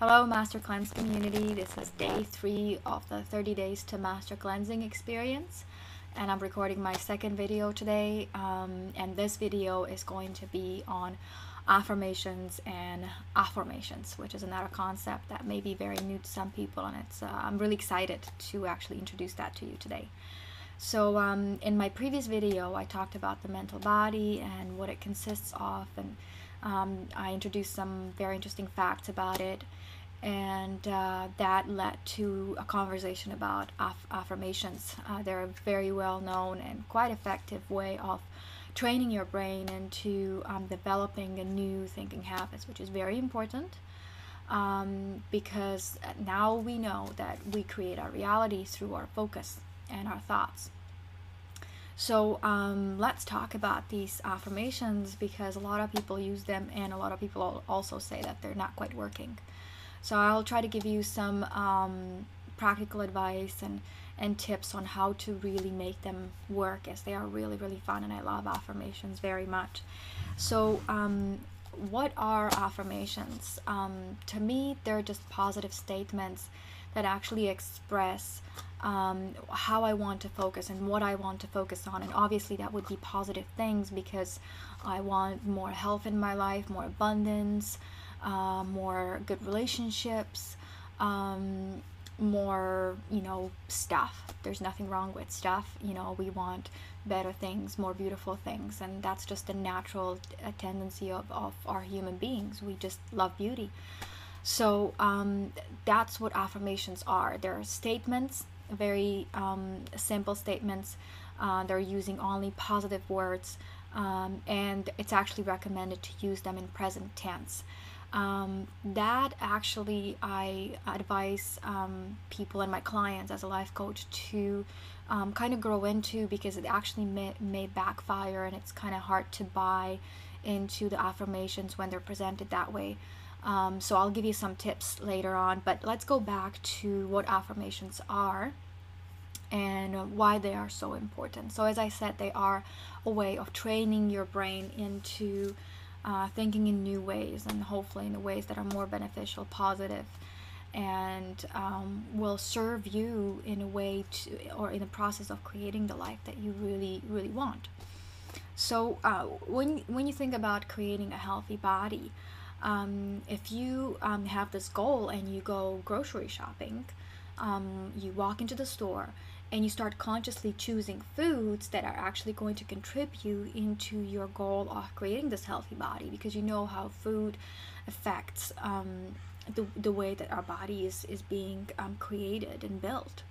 Hello, Master Cleanse community. This is day 3 of the 30 Days to Master Cleansing experience, and I'm recording my second video today. And this video is going to be on affirmations and affirmations, which is another concept that may be very new to some people, and I'm really excited to actually introduce that to you today. So in my previous video, I talked about the mental body and what it consists of, and I introduced some very interesting facts about it, and that led to a conversation about affirmations. They're a very well known and quite effective way of training your brain into developing a new thinking habits, which is very important, because now we know that we create our reality through our focus and our thoughts. So let's talk about these affirmations, because a lot of people use them and a lot of people also say that they're not quite working. So I'll try to give you some practical advice and tips on how to really make them work, as they are really, really fun, and I love affirmations very much. So what are affirmations? To me, they're just positive statements that actually express how I want to focus and what I want to focus on. And obviously that would be positive things, because I want more health in my life, more abundance, more good relationships, more, stuff. There's nothing wrong with stuff. We want better things, more beautiful things, and that's just a natural tendency of our human beings. We just love beauty. So that's what affirmations are. They're statements, very simple statements. They're using only positive words, and it's actually recommended to use them in present tense. That actually I advise people and my clients as a life coach to kind of grow into, because it actually may backfire, and it's kind of hard to buy into the affirmations when they're presented that way. So I'll give you some tips later on, but let's go back to what affirmations are and why they are so important. So as I said, they are a way of training your brain into thinking in new ways, and hopefully in the ways that are more beneficial, positive, and will serve you in a way or in the process of creating the life that you really, really want. So when you think about creating a healthy body, if you have this goal and you go grocery shopping, you walk into the store and you start consciously choosing foods that are actually going to contribute into your goal of creating this healthy body, because you know how food affects the way that our body is being created and built.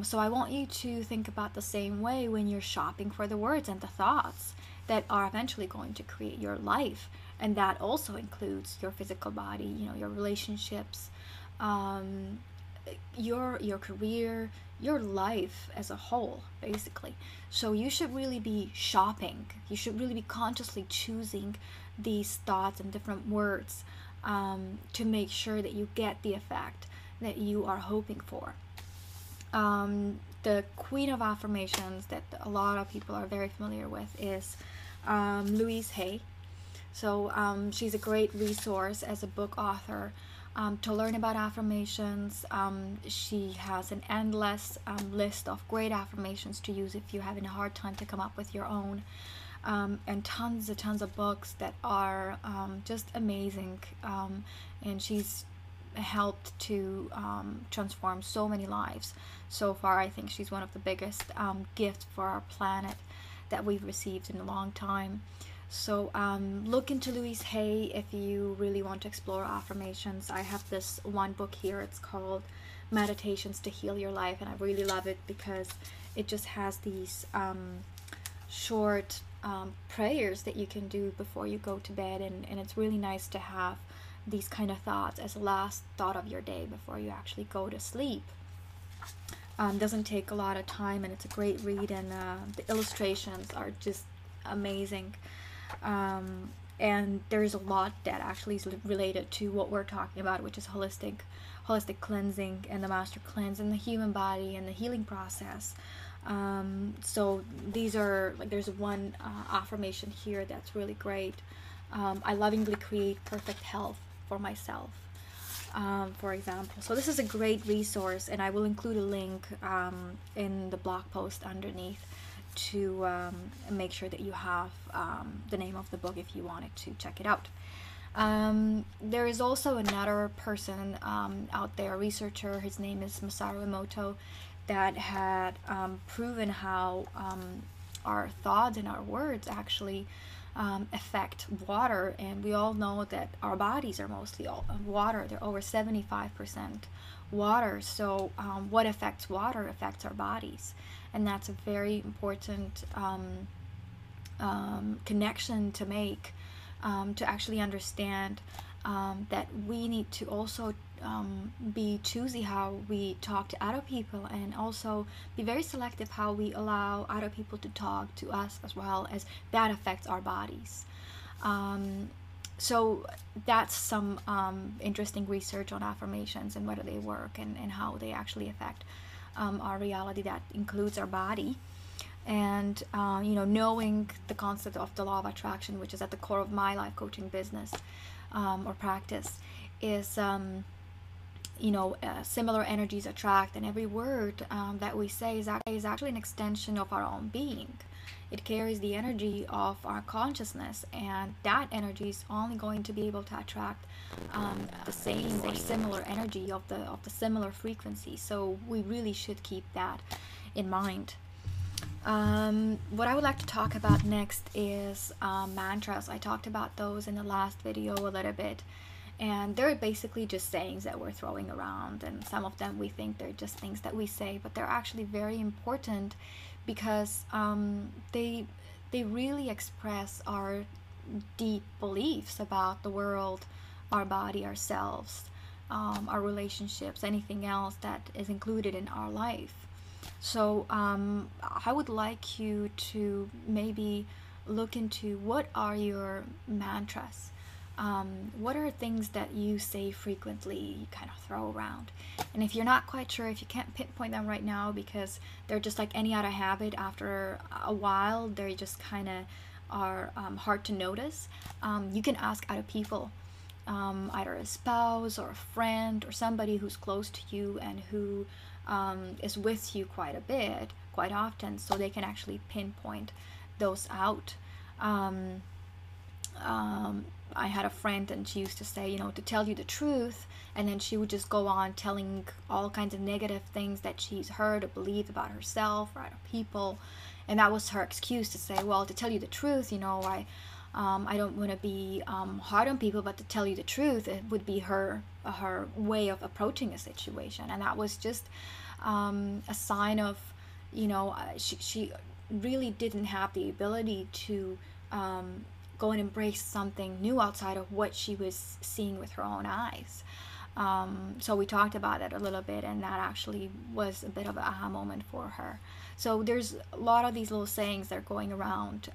So I want you to think about the same way when you're shopping for the words and the thoughts that are eventually going to create your life. And that also includes your physical body, your relationships, your career, your life as a whole, basically. So you should really be shopping. You should really be consciously choosing these thoughts and different words to make sure that you get the effect that you are hoping for. The queen of affirmations that a lot of people are very familiar with is Louise Hay. So she's a great resource as a book author to learn about affirmations. She has an endless list of great affirmations to use if you're having a hard time to come up with your own, and tons of books that are just amazing, and she's helped to transform so many lives. So far, I think she's one of the biggest gifts for our planet that we've received in a long time. So look into Louise Hay if you really want to explore affirmations. I have this one book here. It's called Meditations to Heal Your Life, and I really love it because it just has these short prayers that you can do before you go to bed, and it's really nice to have these kind of thoughts as a last thought of your day before you actually go to sleep. Doesn't take a lot of time, and it's a great read, and the illustrations are just amazing. And there's a lot that actually is related to what we're talking about, which is holistic cleansing and the master cleanse and the human body and the healing process. So these are, like, there's one affirmation here that's really great. I lovingly create perfect health for myself. for example. So this is a great resource, and I will include a link in the blog post underneath to make sure that you have the name of the book if you wanted to check it out. There is also another person out there, a researcher, his name is Masaru Emoto, that had proven how our thoughts and our words actually affect water. And we all know that our bodies are mostly all water. They're over 75% water. So what affects water affects our bodies. And that's a very important connection to make, to actually understand that we need to also be choosy how we talk to other people, and also be very selective how we allow other people to talk to us, as well as that affects our bodies. So that's some interesting research on affirmations and whether they work, and how they actually affect our reality. That includes our body. And knowing the concept of the law of attraction, which is at the core of my life coaching business or practice, is similar energies attract, and every word that we say is actually an extension of our own being. It carries the energy of our consciousness, and that energy is only going to be able to attract the same or similar energy of the similar frequency. So we really should keep that in mind. What I would like to talk about next is mantras. I talked about those in the last video a little bit, and they're basically just sayings that we're throwing around, and some of them we think they're just things that we say, but they're actually very important because they really express our deep beliefs about the world, our body, ourselves, our relationships, anything else that is included in our life. So I would like you to maybe look into, what are your mantras? What are things that you say frequently, you kind of throw around? And if you're not quite sure, if you can't pinpoint them right now because they're just like any other habit, after a while they just kind of are hard to notice, you can ask other people, either a spouse or a friend or somebody who's close to you and who is with you quite a bit, quite often, so they can actually pinpoint those out. I had a friend, and she used to say, to tell you the truth, and then she would just go on telling all kinds of negative things that she's heard or believed about herself or other people, and that was her excuse to say, well, to tell you the truth, I don't want to be hard on people, but to tell you the truth, it would be her way of approaching a situation. And that was just a sign of, she really didn't have the ability to go and embrace something new outside of what she was seeing with her own eyes. So we talked about that a little bit, and that actually was a bit of an aha moment for her. So there's a lot of these little sayings that are going around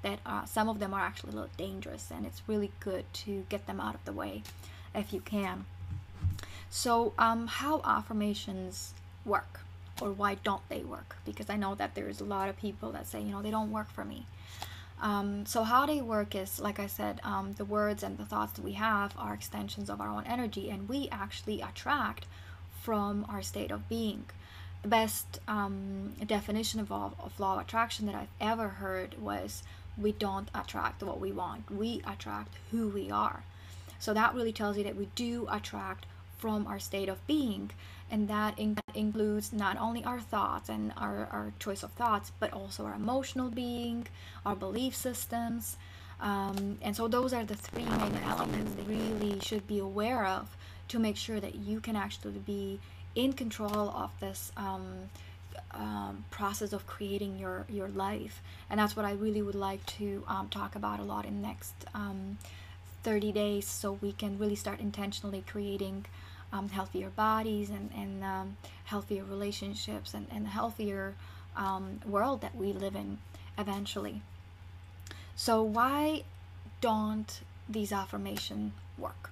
that some of them are actually a little dangerous, and it's really good to get them out of the way if you can. So how affirmations work, or why don't they work? Because I know that there's a lot of people that say, they don't work for me. So how they work is, like I said, the words and the thoughts that we have are extensions of our own energy, and we actually attract from our state of being. The best definition of law of attraction that I've ever heard was, we don't attract what we want, we attract who we are. So that really tells you that we do attract from our state of being, and that includes not only our thoughts and our choice of thoughts, but also our emotional being, our belief systems, and so those are the three main elements that you really should be aware of to make sure that you can actually be in control of this process of creating your life. And that's what I really would like to talk about a lot in the next 30 days, so we can really start intentionally creating healthier bodies and healthier relationships and a healthier world that we live in eventually. So why don't these affirmations work?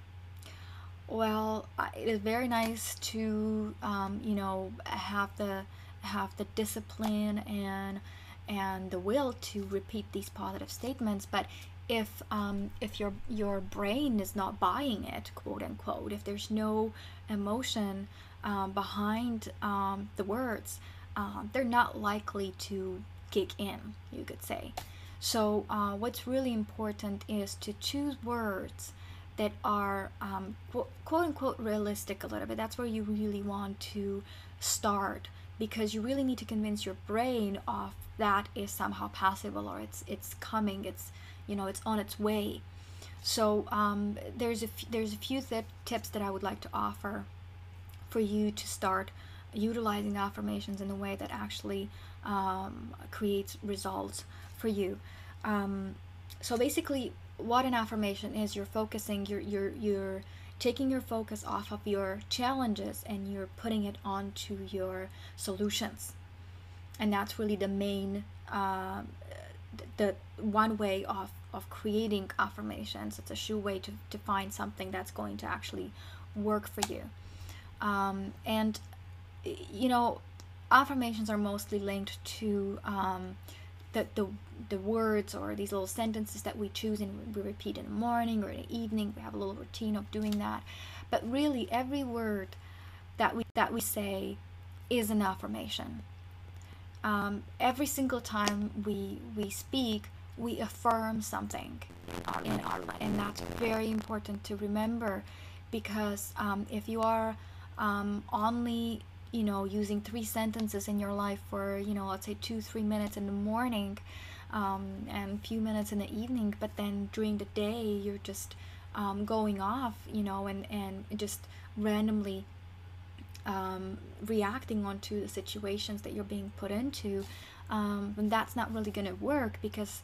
Well, it is very nice to have the discipline and the will to repeat these positive statements, but if your brain is not buying it, quote unquote, if there's no emotion behind the words, they're not likely to kick in, you could say. So what's really important is to choose words that are quote unquote realistic a little bit. That's where you really want to start, because you really need to convince your brain of that is somehow possible, or it's coming, it's, you know, it's on its way. So there's a few tips that I would like to offer for you to start utilizing affirmations in a way that actually creates results for you. So basically, what an affirmation is, you're focusing, you're taking your focus off of your challenges and you're putting it onto your solutions. And that's really the main the one way of creating affirmations. It's a sure way to find something that's going to actually work for you. And you know, affirmations are mostly linked to the words or these little sentences that we choose and we repeat in the morning or in the evening. We have a little routine of doing that. But really, every word that we say is an affirmation. Every single time we speak, we affirm something in our life, and that's very important to remember, because if you are only, you know, using 3 sentences in your life for, you know, let's say 2-3 minutes in the morning, and a few minutes in the evening, but then during the day you're just going off, you know, and just randomly reacting onto the situations that you're being put into, and that's not really going to work, because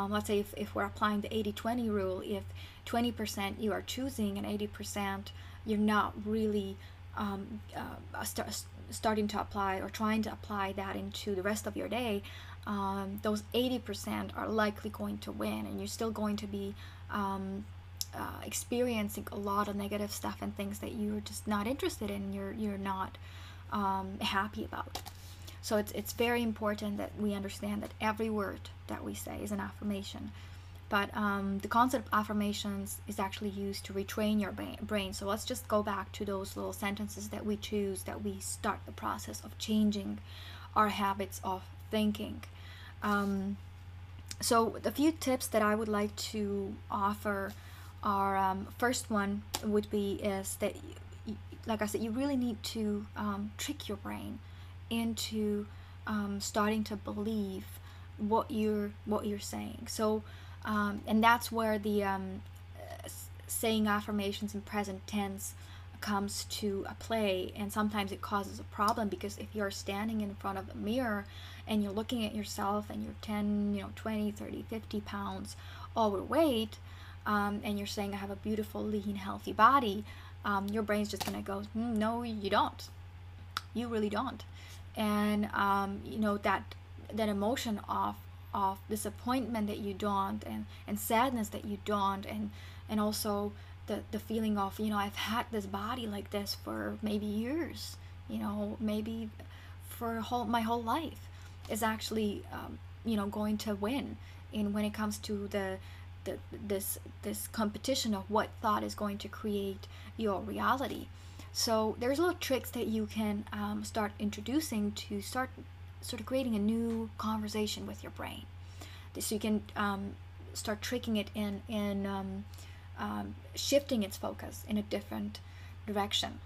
let's say if we're applying the 80-20 rule, if 20% you are choosing and 80% you're not really starting to apply or trying to apply that into the rest of your day, those 80% are likely going to win, and you're still going to be experiencing a lot of negative stuff and things that you're just not interested in, you're not happy about. So it's very important that we understand that every word that we say is an affirmation. But the concept of affirmations is actually used to retrain your brain. So let's just go back to those little sentences that we choose, that we start the process of changing our habits of thinking. So the few tips that I would like to offer are, first one would be is that, like I said, you really need to trick your brain into starting to believe what you're saying. So and that's where the saying affirmations in present tense comes to a play, and sometimes it causes a problem, because if you're standing in front of a mirror and you're looking at yourself and you're 10, 20, 30, 50 pounds overweight, and you're saying I have a beautiful, lean, healthy body, your brain's just gonna go, no, you don't. You really don't. And that emotion of disappointment that you don't, and sadness that you don't, and also the feeling of, I've had this body like this for maybe years, maybe for my whole life, is actually going to win in when it comes to this competition of what thought is going to create your reality. So there's little tricks that you can start introducing to start sort of creating a new conversation with your brain. So you can start tricking it in shifting its focus in a different direction.